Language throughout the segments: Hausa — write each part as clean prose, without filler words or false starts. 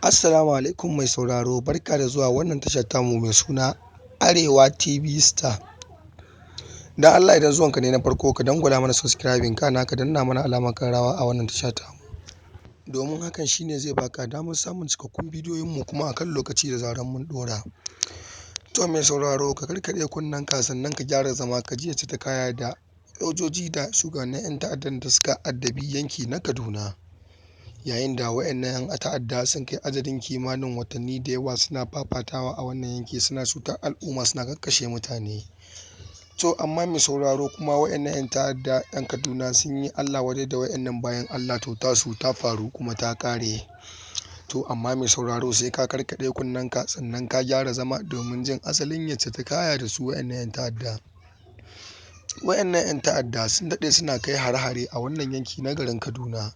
Assalamu alaikum mai sauraro, barka da zuwa wannan tashar tamu mai suna Arewa TV Star. Dan Allah idan zuwanka ne na farko ka dangwala mana subscribing kana ka danna mana alamar ƙararrawa a wannan tasha tamu. Domin hakan shine zai baka damar samun cikakkun bidiyoyinmu kuma akan lokaci da zarar mun ɗora. To mai sauraro ka karkaɗe kunnenka sannan ka gyara zama ka ji yacce ta kaya da sojoji da shugabannin 'yan ta'addan da suka addabi yanki na Kaduna. Yayin da waɗannan 'yan ta'adda sun kai adadin kimanin watanni da yawa suna fafatawa a wannan yanki suna cutar al'umma suna kakkashe mutane. To amma mai sauraro kuma waɗannan 'yan ta'adda 'yan Kaduna sun yi Allah wadai da waɗannan bayan Allah to tasu ta faru kuma ta ƙare. To amma mai sauraro sai ka karkaɗe kunnenka sannan ka gyara zama domin jin asalin yacce ta kaya da su waɗannan 'yan ta'adda. Waɗannan 'yan ta'adda sun daɗe suna kai hare-hare a wannan yanki na garin Kaduna.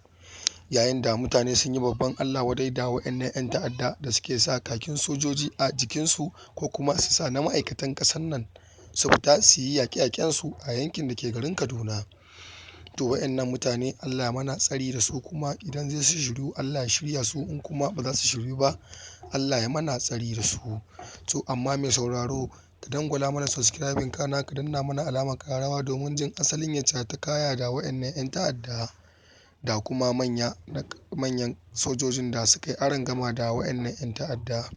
Yayin da mutane sun yi babban Allah wadai da waɗannan 'yan ta'adda da suke sa kakin sojoji a jikinsu ko kuma su sa na ma'aikatan ƙasar nan su fita su yi yaƙe-yaƙensu a yankin da ke garin Kaduna. To waɗannan mutane Allah ya mana tsari da su kuma idan zai su shiryu Allah ya shirya su in kuma ba za su shiryu ba Allah ya mana tsari da su. To amma mai sauraro ka dangwala mana subscribing kana ka danna mana alamar ƙararrawa domin jin asalin yacce ta kaya da waɗannan 'yan ta'adda da kuma manyan sojojin da suka yi arangama da waɗannan 'yan ta'adda.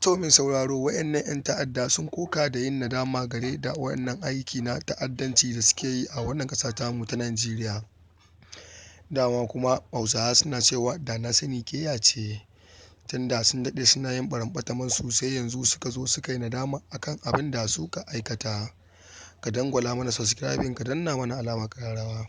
To mai sauraro waɗannan 'yan ta'adda sun koka da yin nadama game da waɗannan aiki na ta'addanci da suke yi a wannan ƙasa tamu ta Najeriya. Dama kuma Hausawa suna cewa da na sani ƙeya ce. Tunda sun daɗe suna yin ɓaramɓatamansu sai yanzu suka zo suka yi nadama akan abin da suka aikata. Ka dangwala mana subscribing ka danna mana alamar ƙararrawa.